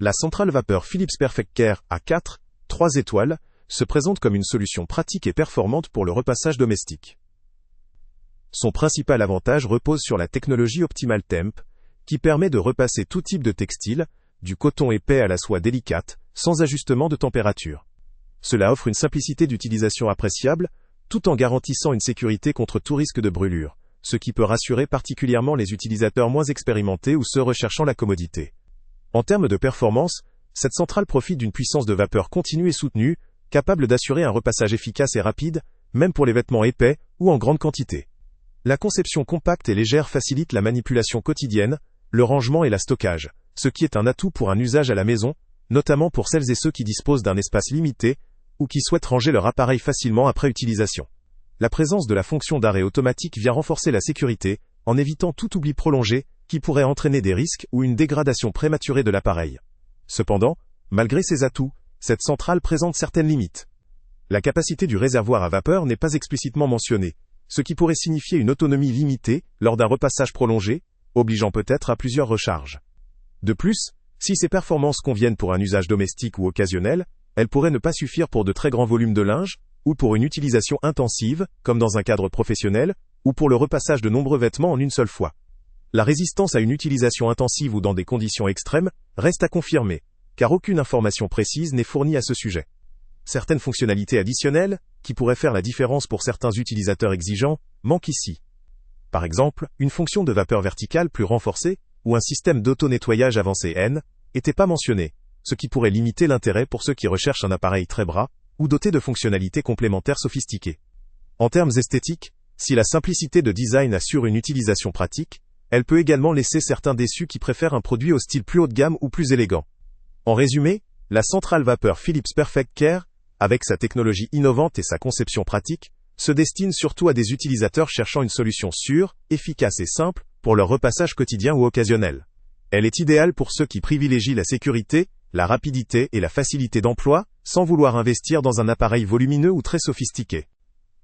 La centrale vapeur Philips PerfectCare A4, 3 étoiles, se présente comme une solution pratique et performante pour le repassage domestique. Son principal avantage repose sur la technologie Optimal Temp, qui permet de repasser tout type de textile, du coton épais à la soie délicate, sans ajustement de température. Cela offre une simplicité d'utilisation appréciable, tout en garantissant une sécurité contre tout risque de brûlure, ce qui peut rassurer particulièrement les utilisateurs moins expérimentés ou ceux recherchant la commodité. En termes de performance, cette centrale profite d'une puissance de vapeur continue et soutenue, capable d'assurer un repassage efficace et rapide, même pour les vêtements épais ou en grande quantité. La conception compacte et légère facilite la manipulation quotidienne, le rangement et le stockage, ce qui est un atout pour un usage à la maison, notamment pour celles et ceux qui disposent d'un espace limité ou qui souhaitent ranger leur appareil facilement après utilisation. La présence de la fonction d'arrêt automatique vient renforcer la sécurité, en évitant tout oubli prolongé qui pourrait entraîner des risques ou une dégradation prématurée de l'appareil. Cependant, malgré ces atouts, cette centrale présente certaines limites. La capacité du réservoir à vapeur n'est pas explicitement mentionnée, ce qui pourrait signifier une autonomie limitée lors d'un repassage prolongé, obligeant peut-être à plusieurs recharges. De plus, si ces performances conviennent pour un usage domestique ou occasionnel, elles pourraient ne pas suffire pour de très grands volumes de linge, ou pour une utilisation intensive, comme dans un cadre professionnel, ou pour le repassage de nombreux vêtements en une seule fois. La résistance à une utilisation intensive ou dans des conditions extrêmes reste à confirmer, car aucune information précise n'est fournie à ce sujet. Certaines fonctionnalités additionnelles, qui pourraient faire la différence pour certains utilisateurs exigeants, manquent ici. Par exemple, une fonction de vapeur verticale plus renforcée, ou un système d'auto-nettoyage avancé N, n'était pas mentionné, ce qui pourrait limiter l'intérêt pour ceux qui recherchent un appareil très bras, ou doté de fonctionnalités complémentaires sophistiquées. En termes esthétiques, si la simplicité de design assure une utilisation pratique, elle peut également laisser certains déçus qui préfèrent un produit au style plus haut de gamme ou plus élégant. En résumé, la centrale vapeur Philips PerfectCare, avec sa technologie innovante et sa conception pratique, se destine surtout à des utilisateurs cherchant une solution sûre, efficace et simple pour leur repassage quotidien ou occasionnel. Elle est idéale pour ceux qui privilégient la sécurité, la rapidité et la facilité d'emploi, sans vouloir investir dans un appareil volumineux ou très sophistiqué.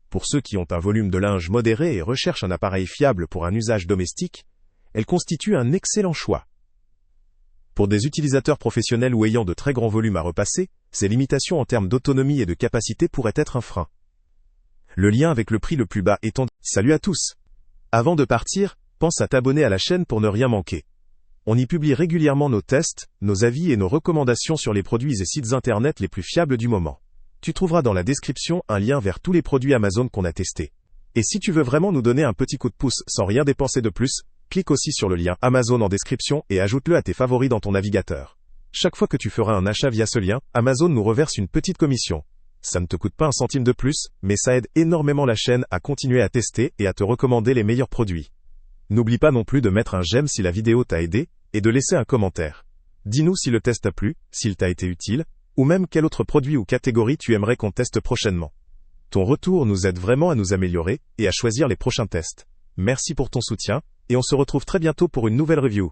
Pour ceux qui ont un volume de linge modéré et recherchent un appareil fiable pour un usage domestique, elle constitue un excellent choix. Pour des utilisateurs professionnels ou ayant de très grands volumes à repasser, ces limitations en termes d'autonomie et de capacité pourraient être un frein. Le lien avec le prix le plus bas étant... Salut à tous! Avant de partir, pense à t'abonner à la chaîne pour ne rien manquer. On y publie régulièrement nos tests, nos avis et nos recommandations sur les produits et sites internet les plus fiables du moment. Tu trouveras dans la description un lien vers tous les produits Amazon qu'on a testés. Et si tu veux vraiment nous donner un petit coup de pouce sans rien dépenser de plus, clique aussi sur le lien Amazon en description et ajoute-le à tes favoris dans ton navigateur. Chaque fois que tu feras un achat via ce lien, Amazon nous reverse une petite commission. Ça ne te coûte pas un centime de plus, mais ça aide énormément la chaîne à continuer à tester et à te recommander les meilleurs produits. N'oublie pas non plus de mettre un j'aime si la vidéo t'a aidé, et de laisser un commentaire. Dis-nous si le test t'a plu, s'il t'a été utile, ou même quel autre produit ou catégorie tu aimerais qu'on teste prochainement. Ton retour nous aide vraiment à nous améliorer et à choisir les prochains tests. Merci pour ton soutien, et on se retrouve très bientôt pour une nouvelle review.